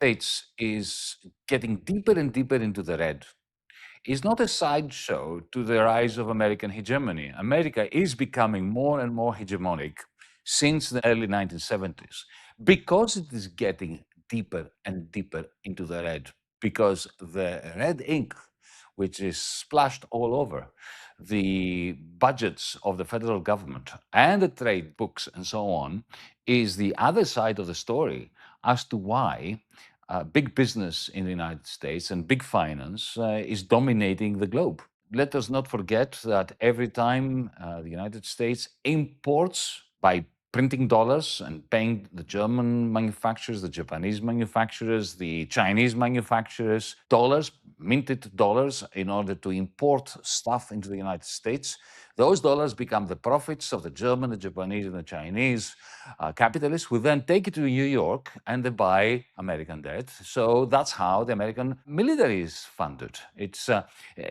States is getting deeper and deeper into the red is not a sideshow to the rise of American hegemony. America is becoming more and more hegemonic since the early 1970s because it is getting deeper and deeper into the red, because the red ink, which is splashed all over the budgets of the federal government and the trade books and so on, is the other side of the story as to why big business in the United States and big finance is dominating the globe. Let us not forget that every time the United States imports by printing dollars and paying the German manufacturers, the Japanese manufacturers, the Chinese manufacturers dollars, minted dollars, in order to import stuff into the United States, those dollars become the profits of the German, the Japanese, and the Chinese capitalists who then take it to New York and they buy American debt. So that's how the American military is funded. It's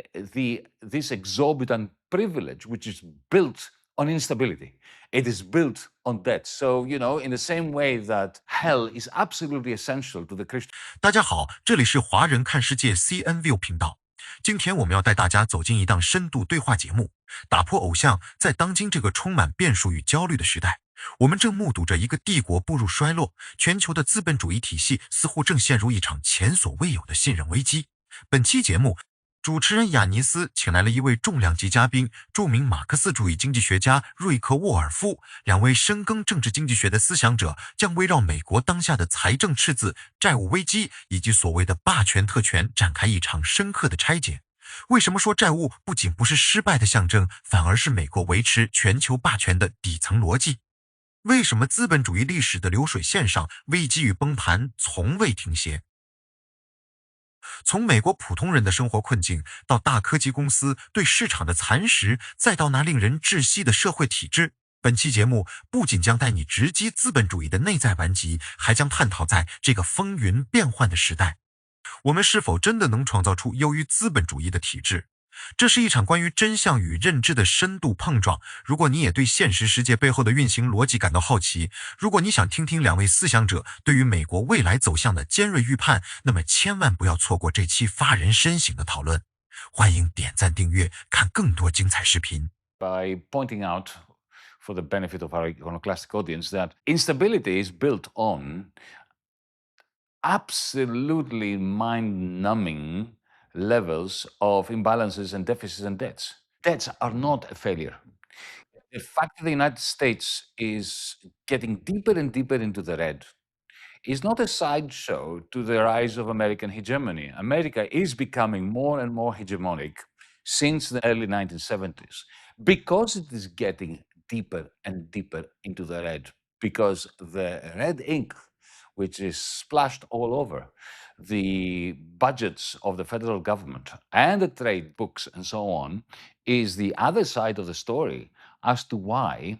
this exorbitant privilege, which is built on instability. It is built on debt. So, in the same way that hell is absolutely essential to the Christian. 大家好，这里是华人看世界CN View 频道。今天我们要带大家走进一档深度对话节目，打破偶像，在当今这个充满变数与焦虑的时代，我们正目睹着一个帝国步入衰落，全球的资本主义体系似乎正陷入一场前所未有的信任危机。本期节目，主持人雅尼斯请来了一位重量级嘉宾，著名马克思主义经济学家瑞克沃尔夫，两位深耕政治经济学的思想者，将围绕美国当下的财政赤字、债务危机以及所谓的霸权特权展开一场深刻的拆解。为什么说债务不仅不是失败的象征，反而是美国维持全球霸权的底层逻辑？为什么资本主义历史的流水线上，危机与崩盘从未停歇？从美国普通人的生活困境，到大科技公司对市场的蚕食，再到那令人窒息的社会体制，本期节目不仅将带你直击资本主义的内在顽疾，还将探讨在这个风云变幻的时代，我们是否真的能创造出优于资本主义的体制？这是一场关于真相与认知的深度碰撞。如果你也对现实世界背后的运行逻辑感到好奇，如果你想听听两位思想者对于美国未来走向的尖锐预判，那么千万不要错过这期发人深省的讨论。欢迎点赞订阅，看更多精彩视频。 By pointing out, for the benefit of our iconoclastic audience, that instability is built on absolutely mind-numbing levels of imbalances and deficits and debts. Debts are not a failure. The fact that the United States is getting deeper and deeper into the red is not a sideshow to the rise of American hegemony. America is becoming more and more hegemonic since the early 1970s because it is getting deeper and deeper into the red, because the red ink, which is splashed all over the budgets of the federal government and the trade books and so on, is the other side of the story as to why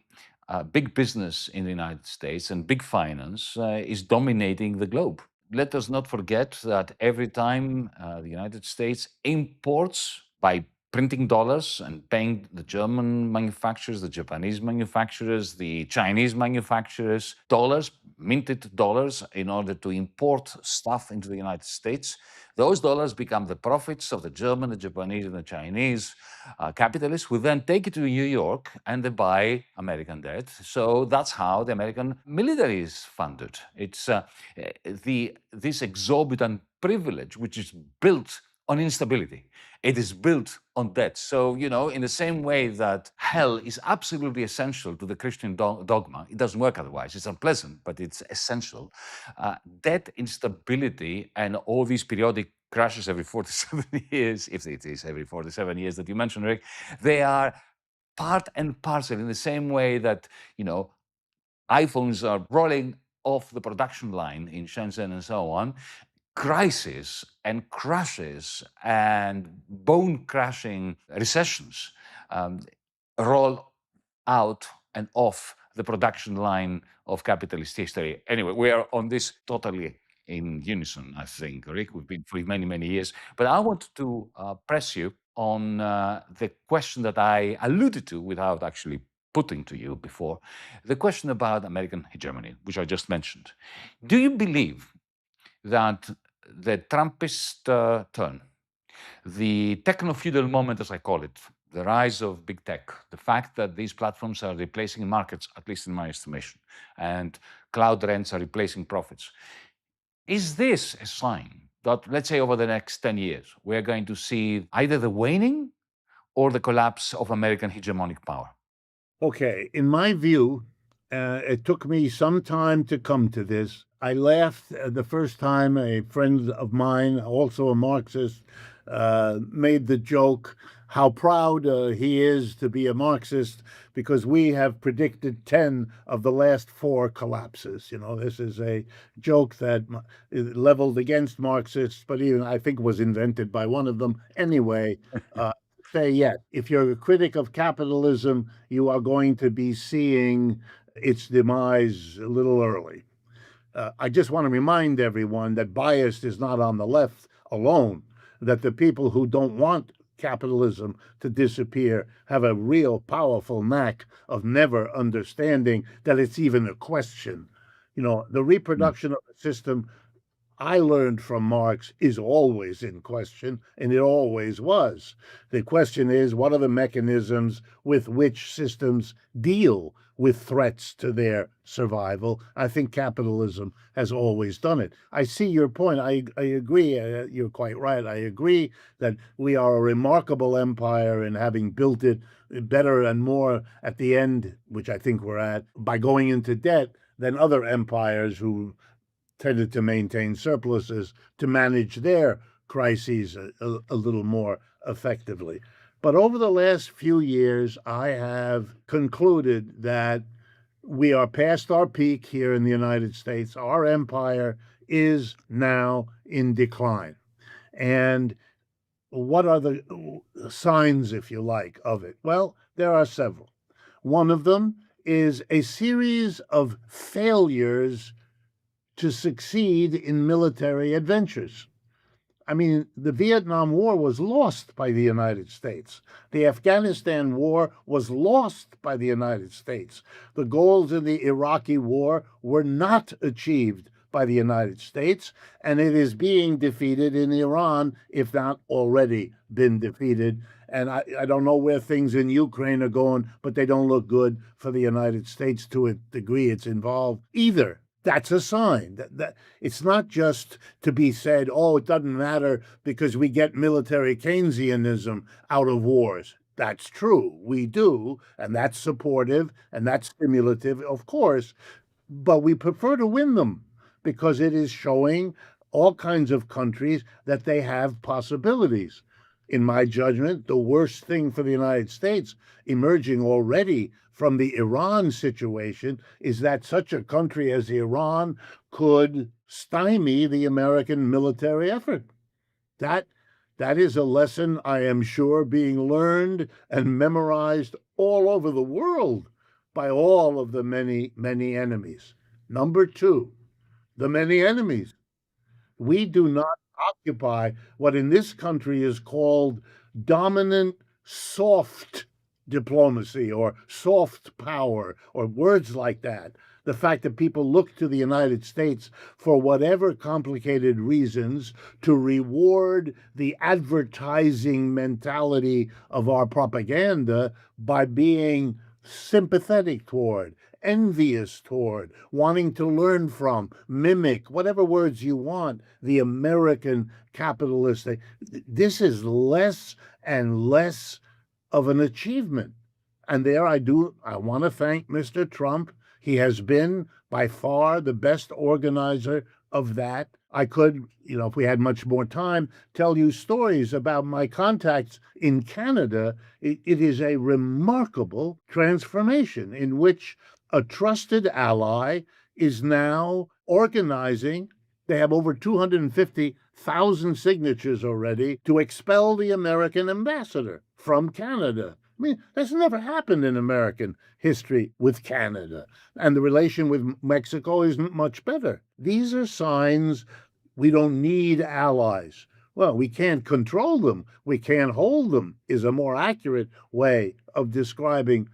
big business in the United States and big finance is dominating the globe. Let us not forget that every time the United States imports by printing dollars and paying the German manufacturers, the Japanese manufacturers, the Chinese manufacturers dollars, minted dollars, in order to import stuff into the United States, those dollars become the profits of the German, the Japanese, and the Chinese capitalists who then take it to New York and they buy American debt. So that's how the American military is funded. It's this exorbitant privilege, which is built on instability. It is built on debt. So, in the same way that hell is absolutely essential to the Christian dogma, it doesn't work otherwise. It's unpleasant, but it's essential. Debt instability and all these periodic crashes every 47 years, if it is every 47 years that you mentioned, Rick, they are part and parcel in the same way that, iPhones are rolling off the production line in Shenzhen and so on. Crises and crashes and bone-crashing recessions roll out and off the production line of capitalist history. Anyway, we are on this totally in unison, I think, Rick. We've been for many, many years. But I want to press you on the question that I alluded to without actually putting to you before, the question about American hegemony, which I just mentioned. Do you believe that the Trumpist turn, the techno-feudal moment, as I call it, the rise of big tech, the fact that these platforms are replacing markets, at least in my estimation, and cloud rents are replacing profits. Is this a sign that, let's say, over the next 10 years, we're going to see either the waning or the collapse of American hegemonic power? Okay, in my view, it took me some time to come to this. I laughed the first time a friend of mine, also a Marxist, made the joke how proud he is to be a Marxist because we have predicted 10 of the last 4 collapses. You know, this is a joke that is leveled against Marxists, but even I think was invented by one of them. Anyway, say yes, if you're a critic of capitalism, you are going to be seeing its demise a little early. I just want to remind everyone that bias is not on the left alone, that the people who don't want capitalism to disappear have a real powerful knack of never understanding that it's even a question. You know, the reproduction of the system, I learned from Marx, is always in question, and it always was. The question is, what are the mechanisms with which systems deal with threats to their survival? I think capitalism has always done it. I see your point. I agree. You're quite right. I agree that we are a remarkable empire in having built it better and more at the end, which I think we're at, by going into debt than other empires who tended to maintain surpluses to manage their crises a little more effectively. But over the last few years, I have concluded that we are past our peak here in the United States. Our empire is now in decline. And what are the signs, if you like, of it? Well, there are several. One of them is a series of failures to succeed in military adventures. I mean, the Vietnam War was lost by the United States. The Afghanistan War was lost by the United States. The goals in the Iraqi War were not achieved by the United States, and it is being defeated in Iran, if not already been defeated. And I don't know where things in Ukraine are going, but they don't look good for the United States to a degree it's involved either. That's a sign that it's not just to be said, oh, it doesn't matter because we get military Keynesianism out of wars. That's true. We do. And that's supportive and that's stimulative, of course. But we prefer to win them because it is showing all kinds of countries that they have possibilities. In my judgment, the worst thing for the United States emerging already from the Iran situation is that such a country as Iran could stymie the American military effort. That is a lesson, I am sure, being learned and memorized all over the world by all of the many, many enemies. Number 2, the many enemies. We do not occupy what in this country is called dominant soft diplomacy or soft power or words like that. The fact that people look to the United States for whatever complicated reasons to reward the advertising mentality of our propaganda by being sympathetic toward, envious toward, wanting to learn from, mimic, whatever words you want, the American capitalistic. This is less and less of an achievement. And there I want to thank Mr. Trump. He has been by far the best organizer of that. I could, if we had much more time, tell you stories about my contacts in Canada. It is a remarkable transformation in which a trusted ally is now organizing. They have over 250,000 signatures already to expel the American ambassador from Canada. I mean, that's never happened in American history with Canada. And the relation with Mexico is much better. These are signs we don't need allies. Well, we can't control them. We can't hold them is a more accurate way of describing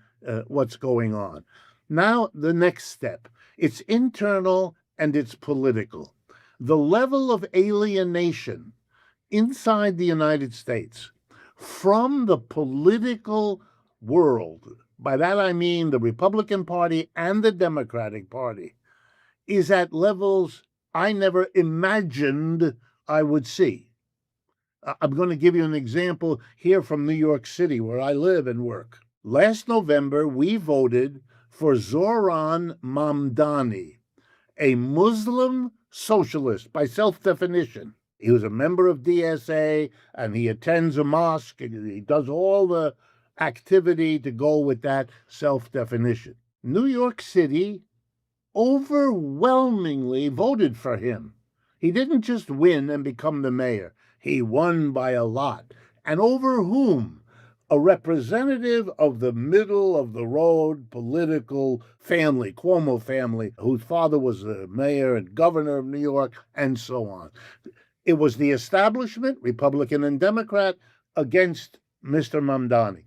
what's going on. Now, the next step. It's internal and it's political. the level of alienation inside the United States from the political world, by that I mean the Republican Party and the Democratic Party, is at levels I never imagined I would see. I'm going to give you an example here from New York City, where I live and work. Last November, we voted for Zoran Mamdani, a Muslim socialist by self-definition. He was a member of DSA, and he attends a mosque, and he does all the activity to go with that self-definition. New York City overwhelmingly voted for him. He didn't just win and become the mayor. He won by a lot. And over whom? A representative of the middle-of-the-road political family, Cuomo family, whose father was the mayor and governor of New York, and so on. It was the establishment, Republican and Democrat, against Mr. Mamdani.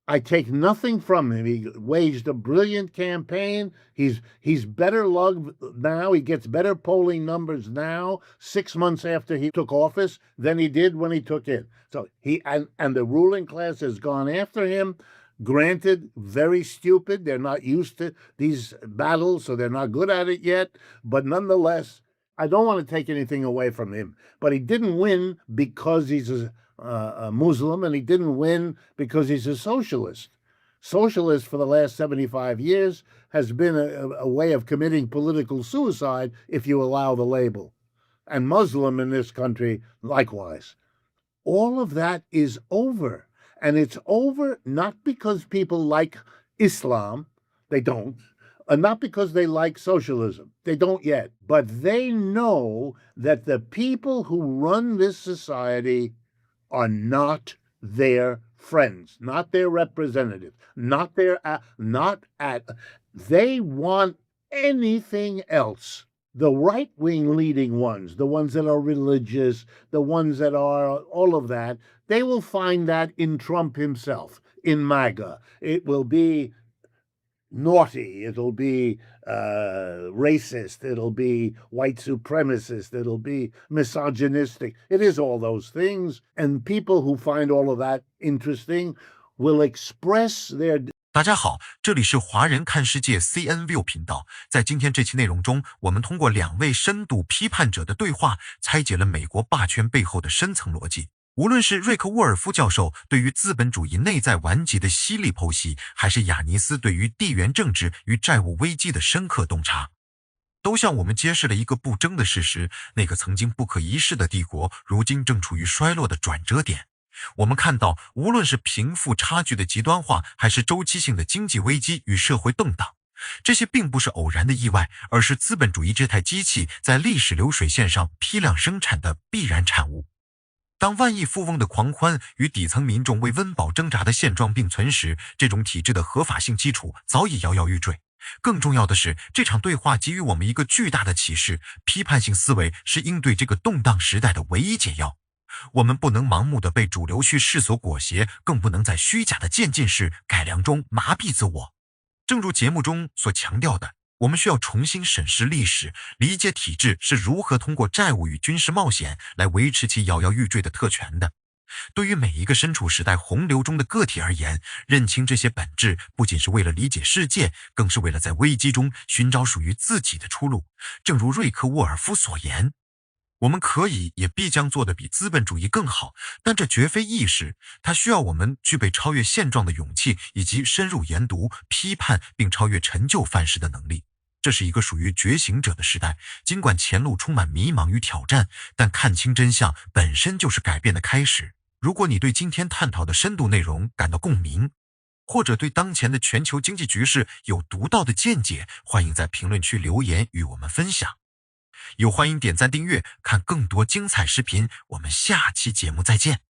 I take nothing from him. He waged a brilliant campaign. He's better loved now. He gets better polling numbers now, 6 months after he took office, than he did when he took it. So and the ruling class has gone after him. Granted, very stupid. They're not used to these battles, so they're not good at it yet. But nonetheless, I don't want to take anything away from him. But he didn't win because he's a Muslim, and he didn't win because he's a socialist. Socialist for the last 75 years has been a way of committing political suicide, if you allow the label. And Muslim in this country, likewise. All of that is over. And it's over not because people like Islam, they don't, and not because they like socialism, they don't yet, but they know that the people who run this society are not their friends, not their representatives, they want anything else. The right-wing leading ones, the ones that are religious, the ones that are all of that, they will find that in Trump himself, in MAGA. It will be naughty, it'll be racist, it'll be white supremacist, it'll be misogynistic. It is all those things. And people who find all of that interesting will express their... 大家好，这里是华人看世界 CN View 频道。在今天这期内容中，我们通过两位深度批判者的对话，拆解了美国霸权背后的深层逻辑。无论是瑞克·沃尔夫教授对于资本主义内在顽疾的犀利剖析，还是雅尼斯对于地缘政治与债务危机的深刻洞察，都向我们揭示了一个不争的事实：那个曾经不可一世的帝国，如今正处于衰落的转折点。我们看到，无论是贫富差距的极端化，还是周期性的经济危机与社会动荡，这些并不是偶然的意外，而是资本主义这台机器在历史流水线上批量生产的必然产物。当万亿富翁的狂欢与底层民众为温饱挣扎的现状并存时，这种体制的合法性基础早已摇摇欲坠。更重要的是，这场对话给予我们一个巨大的启示：批判性思维是应对这个动荡时代的唯一解药。我们不能盲目地被主流叙事所裹挟，更不能在虚假的渐进式改良中麻痹自我。正如节目中所强调的，我们需要重新审视历史，理解体制是如何通过债务与军事冒险来维持其摇摇欲坠的特权的。对于每一个身处时代洪流中的个体而言，认清这些本质，不仅是为了理解世界，更是为了在危机中寻找属于自己的出路。正如瑞克·沃尔夫所言，我们可以也必将做得比资本主义更好，但这绝非易事，它需要我们具备超越现状的勇气，以及深入研读、批判并超越陈旧范式的能力。这是一个属于觉醒者的时代，尽管前路充满迷茫与挑战，但看清真相本身就是改变的开始。如果你对今天探讨的深度内容感到共鸣，或者对当前的全球经济局势有独到的见解，欢迎在评论区留言与我们分享。也欢迎点赞订阅，看更多精彩视频。我们下期节目再见。